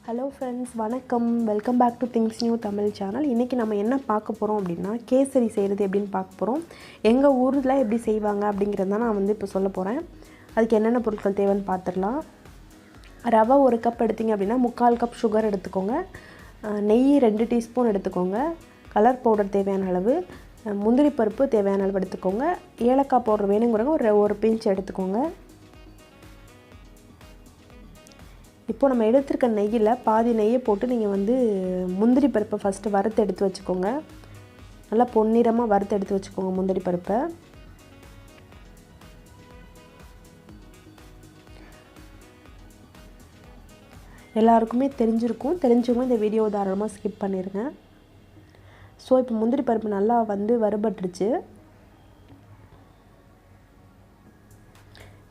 Hello friends, வணக்கம். Welcome back to Things New Tamil channel. இன்றைக்கி நம்ம என்ன பார்க்க போகிறோம் அப்படின்னா, கேசரி செய்கிறது எப்படின்னு பார்க்க போகிறோம். எங்கள் ஊரில் எப்படி செய்வாங்க அப்படிங்கிறது தான் நான் இப்போ சொல்ல போகிறேன். அதுக்கு என்னென்ன பொருட்கள் தேவைன்னு பார்த்துடலாம். ரவை 1 கப் எடுத்திங்க அப்படின்னா 3/4 கப் சுகர் எடுத்துக்கோங்க. நெய் 2 டீஸ்பூன் எடுத்துக்கோங்க. கலர் பவுடர் தேவையான அளவு, முந்திரி பருப்பு தேவையான அளவு எடுத்துக்கோங்க. ஏலக்காய் பவுடர் வேணுங்கிறவங்க ஒரு பிஞ்ச் எடுத்துக்கோங்க. இப்போது நம்ம எடுத்துருக்க நெய்யில் பாதி நெய்யை போட்டு நீங்கள் முந்திரி பருப்பை ஃபஸ்ட்டு வறுத்து எடுத்து வச்சுக்கோங்க. நல்லா பொன்னிறமாக வறுத்து எடுத்து வச்சுக்கோங்க முந்திரி பருப்பை. எல்லாருக்குமே தெரிஞ்சிருக்கும், தெரிஞ்சவங்க இந்த வீடியோ தாராளமாக ஸ்கிப் பண்ணிடுங்க. ஸோ இப்போ முந்திரி பருப்பு நல்லா வறுபட்டுருச்சு.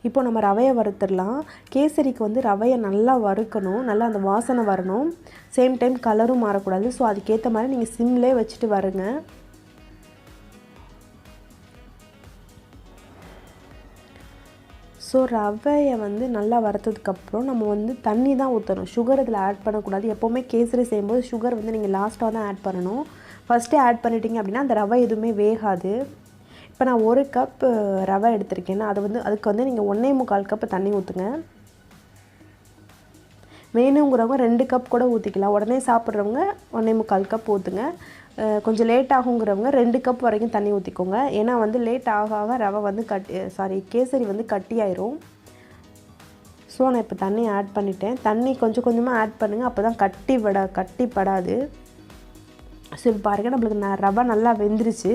இப்போ நம்ம ரவையை வறுத்துடலாம். கேசரிக்கு ரவையை நல்லா வறுக்கணும், நல்லா அந்த வாசனை வரணும். சேம் டைம் கலரும் மாறக்கூடாது. ஸோ அதுக்கேற்ற மாதிரி நீங்கள் சிம்லே வச்சுட்டு வருங்க. ஸோ ரவையை நல்லா வறுத்ததுக்கப்புறம் நம்ம தண்ணி தான் ஊற்றணும். சுகர் இதில் ஆட் பண்ணக்கூடாது. எப்போவுமே கேசரி செய்யும்போது சுகர் நீங்கள் லாஸ்ட்டாக தான் ஆட் பண்ணணும். ஃபஸ்ட்டே ஆட் பண்ணிட்டீங்க அப்படின்னா அந்த ரவை எதுவுமே வேகாது. இப்போ நான் 1 கப் ரவை எடுத்திருக்கேன்னா அதுக்கு நீங்கள் 1.25 கப்பு தண்ணி ஊற்றுங்க. வேணுங்கிறவங்க 2 கப் கூட ஊற்றிக்கலாம். உடனே சாப்பிட்றவங்க 1.25 கப் ஊற்றுங்க. கொஞ்சம் லேட் ஆகுங்கிறவங்க 2 கப் வரைக்கும் தண்ணி ஊற்றிக்கோங்க. ஏன்னா லேட் ஆக ரவை கேசரி கட்டியாயிரும். ஸோ நான் இப்போ தண்ணி ஆட் பண்ணிட்டேன். தண்ணி கொஞ்சம் கொஞ்சமாக ஆட் பண்ணுங்கள், அப்போ தான் கட்டிப்படாது. ஸோ இப்போ பாருங்கள், நம்மளுக்கு ரவை நல்லா வெந்துருச்சு.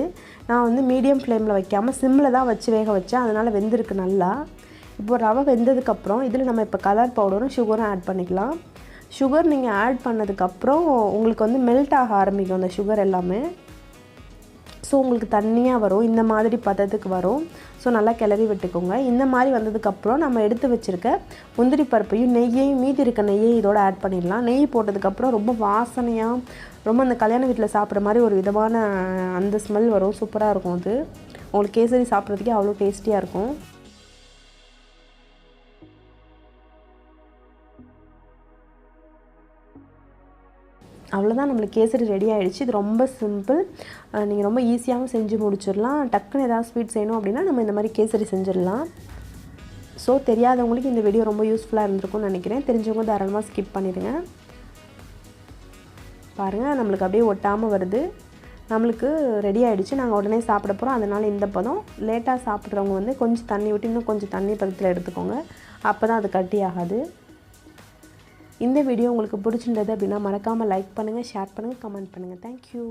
நான் மீடியம் ஃப்ளேமில் வைக்காமல் சிம்மில் தான் வச்சு வேக வச்சேன், அதனால் வெந்திருக்கு நல்லா. இப்போ ரவை வெந்ததுக்கப்புறம் இதில் நம்ம இப்போ கலர் பவுடரும் சுகரும் ஆட் பண்ணிக்கலாம். சுகர் நீங்கள் ஆட் பண்ணதுக்கப்புறம் உங்களுக்கு மெல்ட் ஆக ஆரம்பிக்கும் அந்த சுகர் எல்லாமே. ஸோ உங்களுக்கு தண்ணியாக வரும், இந்த மாதிரி பதத்துக்கு வரும். ஸோ நல்லா கிளறி விட்டுக்கோங்க. இந்த மாதிரி வந்ததுக்கப்புறம் நம்ம எடுத்து வச்சுருக்க முந்திரி பருப்பையும் மீதி இருக்க நெய்யையும் இதோட ஆட் பண்ணிடலாம். நெய் போட்டதுக்கப்புறம் ரொம்ப வாசனையாக, ரொம்ப அந்த கல்யாண வீட்டில் சாப்பிட்ற மாதிரி ஒரு விதமான அந்த ஸ்மெல் வரும். சூப்பராக இருக்கும். அது உங்களுக்கு கேசரி சாப்பிட்றதுக்கே அவ்வளோ டேஸ்டியாக இருக்கும். அவ்வளோதான், நம்மளுக்கு கேசரி ரெடி ஆகிடுச்சு. இது ரொம்ப சிம்பிள். நீங்கள் ரொம்ப ஈஸியாகவும் செஞ்சு முடிச்சிடலாம். டக்குன்னு ஏதாவது ஸ்வீட் செய்யணும் அப்படின்னா நம்ம இந்த மாதிரி கேசரி செஞ்சிடலாம். ஸோ தெரியாதவங்களுக்கு இந்த வீடியோ ரொம்ப யூஸ்ஃபுல்லாக இருந்திருக்கும்னு நினைக்கிறேன். தெரிஞ்சவங்க தாராளமாக ஸ்கிப் பண்ணிடுங்க. பாருங்கள், நம்மளுக்கு அப்படியே ஒட்டாமல் வருது. நம்மளுக்கு ரெடி ஆகிடுச்சு. நாங்கள் உடனே சாப்பிட போகிறோம். அதனால் இந்த பதம். லேட்டாக சாப்பிட்றவங்க கொஞ்சம் தண்ணி விட்டு இன்னும் கொஞ்சம் தண்ணி பதத்தில் எடுத்துக்கோங்க. அப்போ தான் அது கட்டி ஆகாது. இந்த வீடியோ உங்களுக்கு பிடிச்சிருந்தது அப்படின்னா மறக்காமல் லைக் பண்ணுங்கள், ஷேர் பண்ணுங்கள், கமெண்ட் பண்ணுங்கள். தேங்க்யூ.